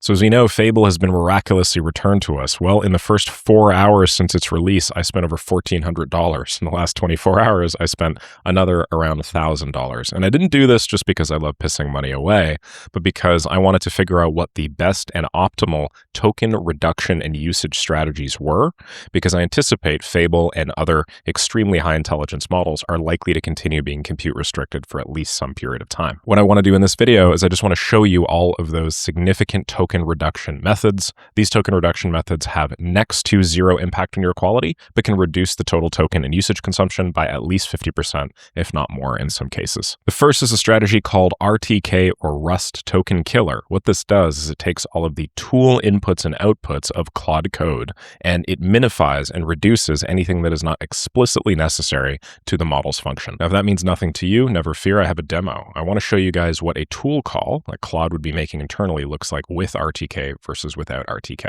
So as we know, Fable has been miraculously returned to us. Well, in the first 4 hours since its release, I spent over $1,400. In the last 24 hours, I spent another around $1,000. And I didn't do this just because I love pissing money away, but because I wanted to figure out what the best and optimal token reduction and usage strategies were, because I anticipate Fable and other extremely high intelligence models are likely to continue being compute restricted for at least some period of time. What I want to do in this video is I just want to show you all of those significant token reduction methods. These token reduction methods have next to zero impact on your quality, but can reduce the total token and usage consumption by at least 50%, if not more in some cases. The first is a strategy called RTK, or Rust Token Killer. What this does is it takes all of the tool inputs and outputs of Claude code, and it minifies and reduces anything that is not explicitly necessary to the model's function. Now, if that means nothing to you, never fear, I have a demo. I want to show you guys what a tool call, like Claude would be making internally, looks like with RTK versus without RTK.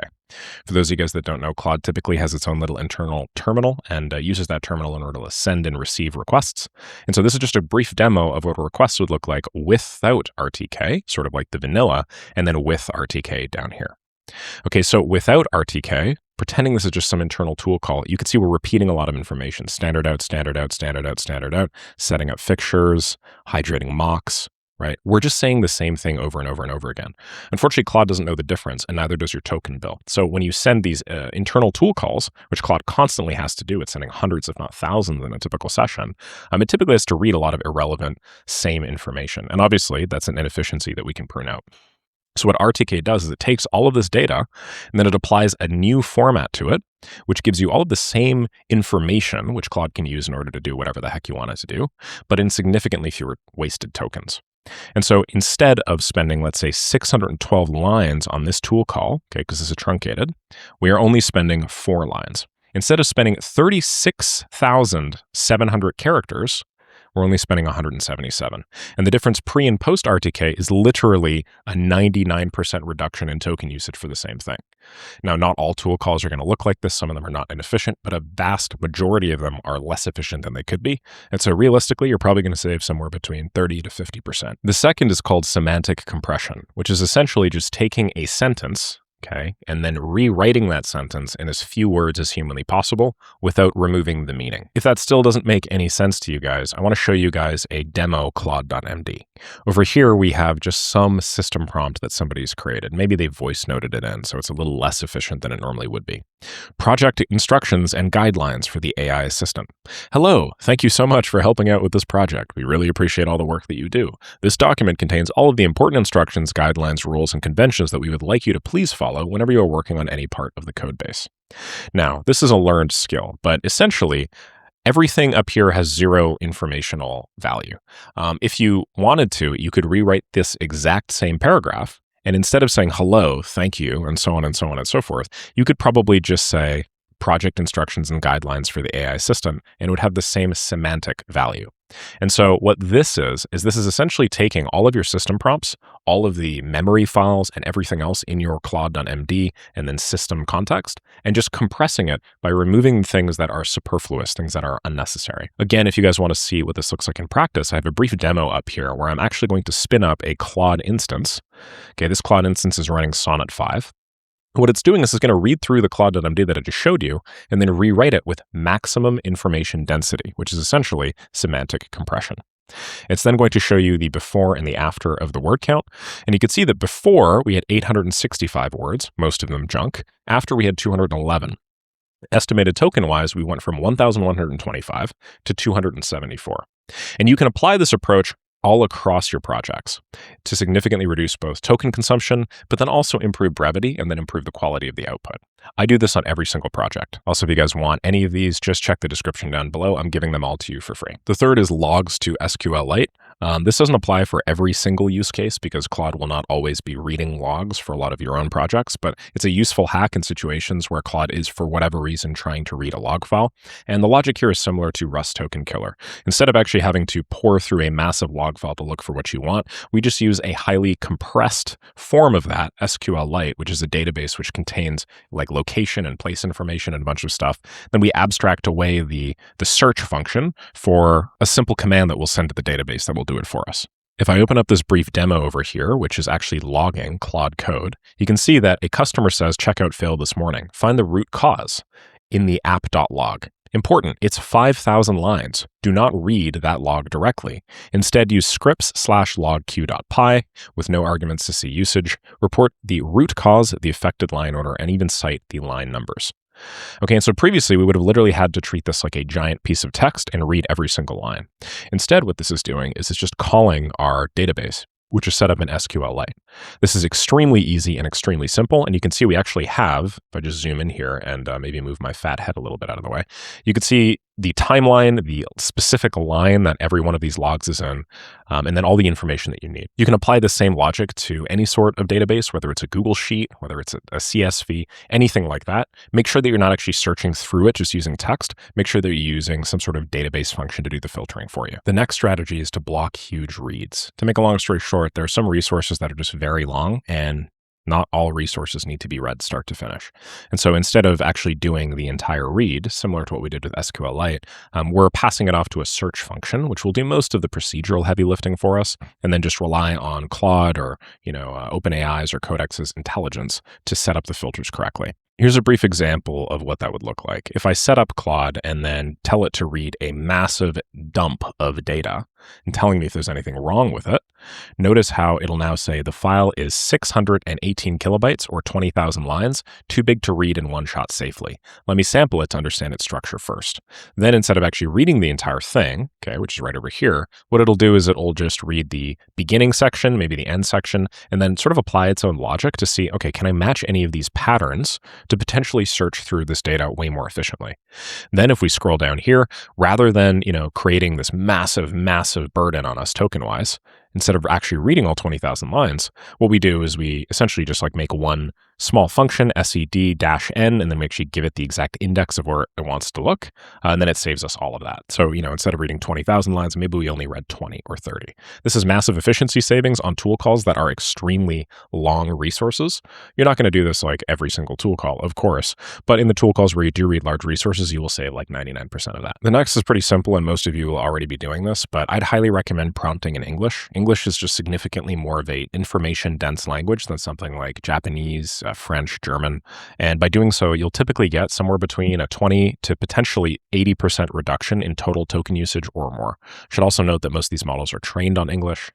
For those of you guys that don't know, Claude typically has its own little internal terminal and uses that terminal in order to send and receive requests. And so this is just a brief demo of what a request would look like without RTK, sort of like the vanilla, and then with RTK down here. Okay, so without RTK, pretending this is just some internal tool call, you can see we're repeating a lot of information. Standard out, standard out, standard out, standard out, setting up fixtures, hydrating mocks, right? We're just saying the same thing over and over and over again. Unfortunately, Claude doesn't know the difference, and neither does your token bill. So when you send these internal tool calls, which Claude constantly has to do, it's sending hundreds, if not thousands in a typical session, it typically has to read a lot of irrelevant same information. And obviously, that's an inefficiency that we can prune out. So what RTK does is it takes all of this data and then it applies a new format to it, which gives you all of the same information, which Claude can use in order to do whatever the heck you want it to do, but in significantly fewer wasted tokens. And so instead of spending, let's say, 612 lines on this tool call, okay, because this is truncated, we are only spending 4 lines. Instead of spending 36,700 characters, we're only spending 177. And the difference pre and post RTK is literally a 99% reduction in token usage for the same thing. Now, not all tool calls are going to look like this. Some of them are not inefficient, but a vast majority of them are less efficient than they could be. And so realistically, you're probably going to save somewhere between 30 to 50%. The second is called semantic compression, which is essentially just taking a sentence, okay, and then rewriting that sentence in as few words as humanly possible without removing the meaning. If that still doesn't make any sense to you guys, I want to show you guys a demo Claude.md. Over here, we have just some system prompt that somebody's created. Maybe they voice noted it in, so it's a little less efficient than it normally would be. Project instructions and guidelines for the AI assistant. Hello, thank you so much for helping out with this project. We really appreciate all the work that you do. This document contains all of the important instructions, guidelines, rules, and conventions that we would like you to please follow whenever you are working on any part of the code base. Now, this is a learned skill, but essentially, everything up here has zero informational value. If you wanted to, you could rewrite this exact same paragraph, and instead of saying hello, thank you, and so on and so on and so forth, you could probably just say project instructions and guidelines for the AI system, and it would have the same semantic value. And so what this is this is essentially taking all of your system prompts, all of the memory files and everything else in your Claude.md and then system context, and just compressing it by removing things that are superfluous, things that are unnecessary. Again, if you guys want to see what this looks like in practice, I have a brief demo up here where I'm actually going to spin up a Claude instance. Okay, this Claude instance is running Sonnet 5. What it's doing is it's going to read through the Claude.md that I just showed you and then rewrite it with maximum information density, which is essentially semantic compression. It's then going to show you the before and the after of the word count. And you can see that before we had 865 words, most of them junk. After we had 211. Estimated token-wise, we went from 1,125 to 274. And you can apply this approach all across your projects to significantly reduce both token consumption, but then also improve brevity and then improve the quality of the output. I do this on every single project. Also, if you guys want any of these, just check the description down below. I'm giving them all to you for free. The third is logs to SQLite. This doesn't apply for every single use case because Claude will not always be reading logs for a lot of your own projects, but it's a useful hack in situations where Claude is, for whatever reason, trying to read a log file. And the logic here is similar to Rust Token Killer. Instead of actually having to pour through a massive log file to look for what you want, we just use a highly compressed form of that, SQLite, which is a database which contains like location and place information and a bunch of stuff. Then we abstract away the search function for a simple command that we'll send to the database that will do it for us. If I open up this brief demo over here, which is actually logging Claude code, you can see that a customer says checkout failed this morning. Find the root cause in the app.log. Important, it's 5,000 lines. Do not read that log directly. Instead, use scripts/logq.py with no arguments to see usage, report the root cause, the affected line order, and even cite the line numbers. Okay, and so previously we would have literally had to treat this like a giant piece of text and read every single line. Instead, what this is doing is it's just calling our database, which is set up in SQLite. This is extremely easy and extremely simple, and you can see we actually have, if I just zoom in here and maybe move my fat head a little bit out of the way, you can see the timeline, the specific line that every one of these logs is in, and then all the information that you need. You can apply the same logic to any sort of database, whether it's a Google Sheet, whether it's a CSV, anything like that. Make sure that you're not actually searching through it just using text. Make sure that you're using some sort of database function to do the filtering for you. The next strategy is to block huge reads. To make a long story short, there are some resources that are just very long, and not all resources need to be read start to finish. And so instead of actually doing the entire read, similar to what we did with SQLite, we're passing it off to a search function, which will do most of the procedural heavy lifting for us, and then just rely on Claude or OpenAI's or Codex's intelligence to set up the filters correctly. Here's a brief example of what that would look like. If I set up Claude and then tell it to read a massive dump of data and telling me if there's anything wrong with it, notice how it'll now say the file is 618 kilobytes or 20,000 lines, too big to read in one shot safely. Let me sample it to understand its structure first. Then instead of actually reading the entire thing, okay, which is right over here, what it'll do is it'll just read the beginning section, maybe the end section, and then sort of apply its own logic to see, okay, can I match any of these patterns to potentially search through this data way more efficiently? Then if we scroll down here, rather than, creating this massive burden on us token-wise, instead of actually reading all 20,000 lines, what we do is we essentially just make one small function, sed-n, and then we actually give it the exact index of where it wants to look, and then it saves us all of that. So, instead of reading 20,000 lines, maybe we only read 20 or 30. This is massive efficiency savings on tool calls that are extremely long resources. You're not going to do this every single tool call, of course, but in the tool calls where you do read large resources, you will save 99% of that. The next is pretty simple, and most of you will already be doing this, but I'd highly recommend prompting in English. English is just significantly more of a information-dense language than something like Japanese, French, German. And by doing so, you'll typically get somewhere between a 20 to potentially 80% reduction in total token usage or more. Should also note that most of these models are trained on English.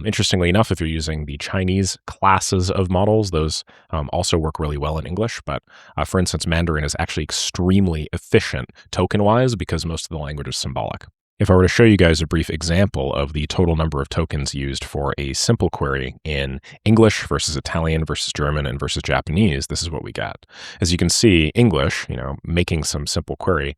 Interestingly enough, if you're using the Chinese classes of models, those also work really well in English. But for instance, Mandarin is actually extremely efficient token-wise because most of the language is symbolic. If I were to show you guys a brief example of the total number of tokens used for a simple query in English versus Italian versus German and versus Japanese, this is what we get. As you can see, English, making some simple query,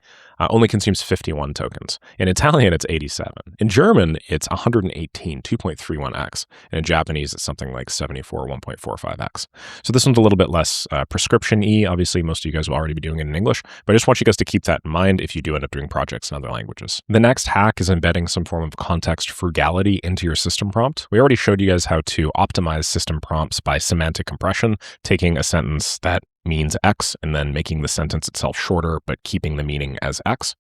only consumes 51 tokens. In Italian, it's 87. In German, it's 118, 2.31x. And in Japanese, it's something like 74, 1.45x. So this one's a little bit less prescription-y. Obviously, most of you guys will already be doing it in English, but I just want you guys to keep that in mind if you do end up doing projects in other languages. The next hack is embedding some form of context frugality into your system prompt. We already showed you guys how to optimize system prompts by semantic compression, taking a sentence that means X and then making the sentence itself shorter, but keeping the meaning as X.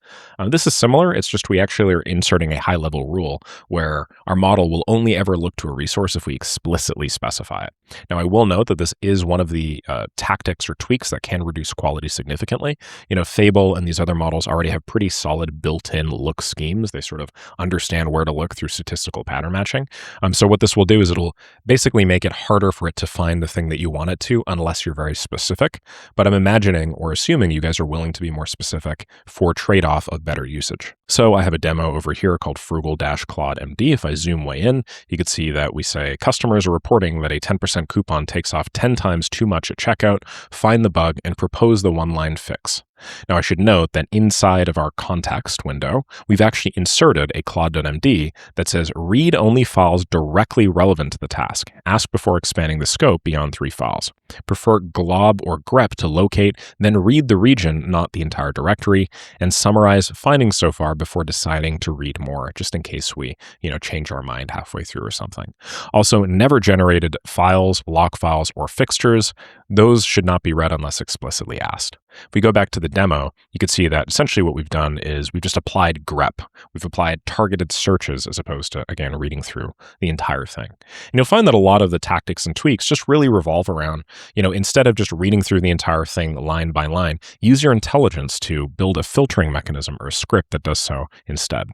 This is similar. It's just we actually are inserting a high-level rule where our model will only ever look to a resource if we explicitly specify it. Now, I will note that this is one of the tactics or tweaks that can reduce quality significantly. Fable and these other models already have pretty solid built-in look schemes. They sort of understand where to look through statistical pattern matching. So what this will do is it'll basically make it harder for it to find the thing that you want it to unless you're very specific. But I'm imagining or assuming you guys are willing to be more specific for trade-off of better usage. So I have a demo over here called frugal-claude MD. If I zoom way in, you can see that we say customers are reporting that a 10% coupon takes off 10 times too much at checkout, find the bug, and propose the one-line fix. Now, I should note that inside of our context window, we've actually inserted a Claude.md that says read only files directly relevant to the task. Ask before expanding the scope beyond 3 files. Prefer glob or grep to locate, then read the region, not the entire directory, and summarize findings so far before deciding to read more, just in case we, change our mind halfway through or something. Also, never generated files, lock files, or fixtures. Those should not be read unless explicitly asked. If we go back to the demo, you can see that essentially what we've done is we've just applied grep. We've applied targeted searches as opposed to, again, reading through the entire thing. And you'll find that a lot of the tactics and tweaks just really revolve around, instead of just reading through the entire thing line by line, use your intelligence to build a filtering mechanism or a script that does so instead.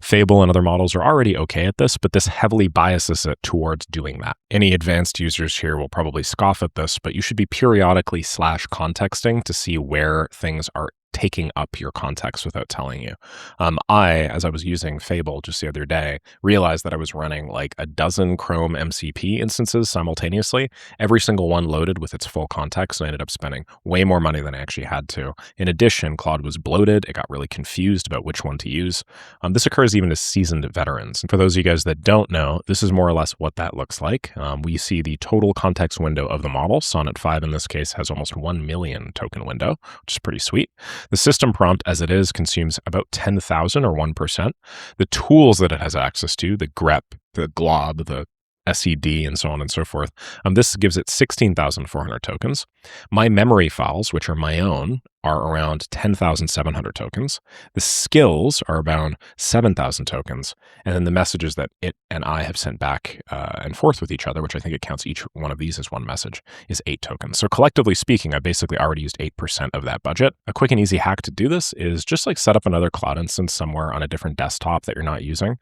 Fable and other models are already okay at this, but this heavily biases it towards doing that. Any advanced users here will probably scoff at this, but you should be periodically /contexting to see where things are taking up your context without telling you. As I was using Fable just the other day, realized that I was running like a dozen Chrome MCP instances simultaneously, every single one loaded with its full context, and I ended up spending way more money than I actually had to. In addition, Claude was bloated. It got really confused about which one to use. This occurs even to seasoned veterans. And for those of you guys that don't know, this is more or less what that looks like. We see the total context window of the model. Sonnet 5 in this case has almost 1 million token window, which is pretty sweet. The system prompt as it is consumes about 10,000 or 1%. The tools that it has access to, the grep, the glob, the SED, and so on and so forth, this gives it 16,400 tokens. My memory files, which are my own, are around 10,700 tokens. The skills are around 7,000 tokens. And then the messages that it and I have sent back and forth with each other, which I think it counts each one of these as one message, is 8 tokens. So collectively speaking, I basically already used 8% of that budget. A quick and easy hack to do this is just like set up another Claude instance somewhere on a different desktop that you're not using,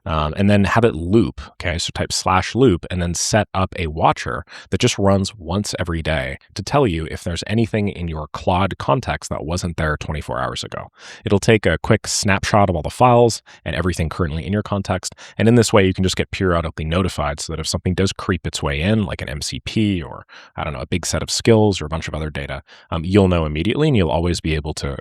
and then have it loop. Okay, so type /loop and then set up a watcher that just runs once every day to tell you if there's anything in your Claude context that wasn't there 24 hours ago. It'll take a quick snapshot of all the files and everything currently in your context. And in this way, you can just get periodically notified so that if something does creep its way in, like an MCP or, I don't know, a big set of skills or a bunch of other data, you'll know immediately, and you'll always be able to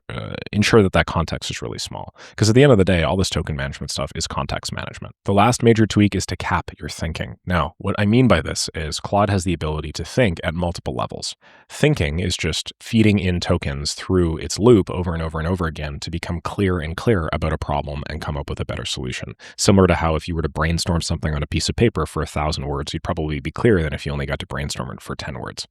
ensure that that context is really small. Because at the end of the day, all this token management stuff is context management. The last major tweak is to cap your thinking. Now, what I mean by this is Claude has the ability to think at multiple levels. Thinking is just feeding in tokens through its loop over and over and over again to become clearer and clearer about a problem and come up with a better solution. Similar to how if you were to brainstorm something on a piece of paper for 1,000 words, you'd probably be clearer than if you only got to brainstorm it for 10 words.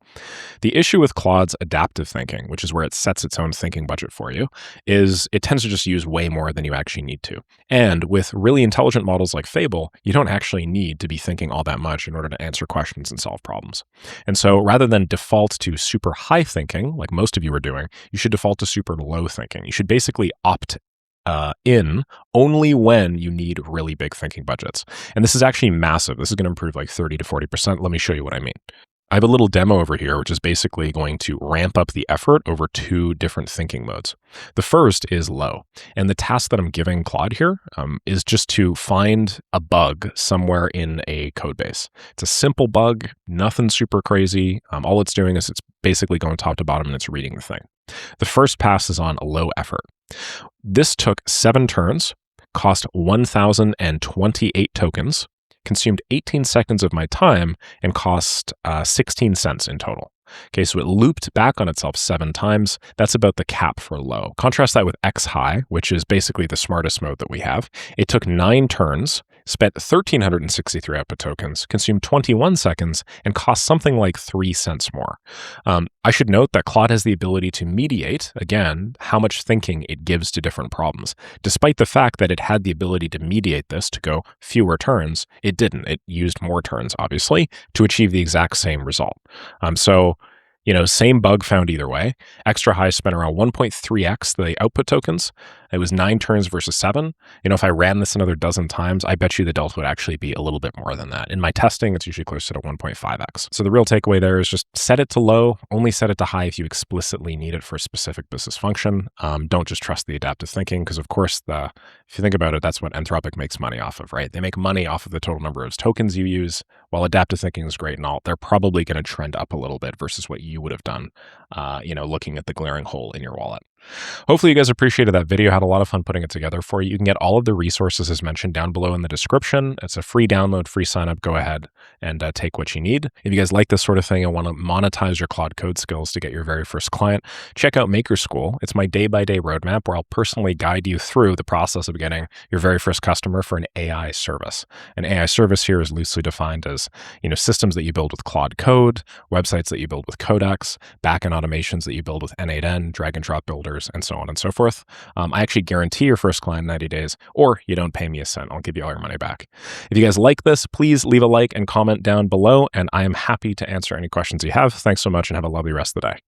The issue with Claude's adaptive thinking, which is where it sets its own thinking budget for you, is it tends to just use way more than you actually need to. And with really intelligent models like Fable, you don't actually need to be thinking all that much in order to answer questions and solve problems. And so rather than default to super high thinking, like most of you are doing, you should default to super low thinking. You should basically opt in only when you need really big thinking budgets. And this is actually massive. This is going to improve like 30 to 40%. Let me show you what I mean. I have a little demo over here, which is basically going to ramp up the effort over 2 different thinking modes. The first is low. And the task that I'm giving Claude here is just to find a bug somewhere in a code base. It's a simple bug, nothing super crazy. All it's doing is it's basically going top to bottom and it's reading the thing. The first pass is on low effort. This took 7 turns, cost 1,028 tokens, consumed 18 seconds of my time, and cost 16 cents in total. Okay, so it looped back on itself 7 times. That's about the cap for low. Contrast that with X high, which is basically the smartest mode that we have. It took 9 turns, spent 1,363 output tokens, consumed 21 seconds, and cost something like 3 cents more. I should note that Claude has the ability to mediate, again, how much thinking it gives to different problems. Despite the fact that it had the ability to mediate this to go fewer turns, it didn't. It used more turns, obviously, to achieve the exact same result. Same bug found either way. Extra high spent around 1.3x the output tokens. It was 9 turns versus 7. If I ran this another dozen times, I bet you the delta would actually be a little bit more than that. In my testing, it's usually closer to 1.5x. So the real takeaway there is just set it to low, only set it to high if you explicitly need it for a specific business function. Don't just trust the adaptive thinking, because of course, if you think about it, that's what Anthropic makes money off of, right? They make money off of the total number of tokens you use. While adaptive thinking is great and all, they're probably going to trend up a little bit versus what you would have done, looking at the glaring hole in your wallet. Hopefully you guys appreciated that video. Had a lot of fun putting it together for you. You can get all of the resources as mentioned down below in the description. It's a free download, free sign up. Go ahead and take what you need. If you guys like this sort of thing and want to monetize your Claude code skills to get your very first client, check out Maker School. It's my day-by-day roadmap where I'll personally guide you through the process of getting your very first customer for an AI service. An AI service here is loosely defined as, systems that you build with Claude Code, websites that you build with Codex, backend automations that you build with N8N, drag and drop builders, and so on and so forth. I actually guarantee your first client 90 days, or you don't pay me a cent. I'll give you all your money back. If you guys like this, please leave a like and comment down below, and I am happy to answer any questions you have. Thanks so much and have a lovely rest of the day.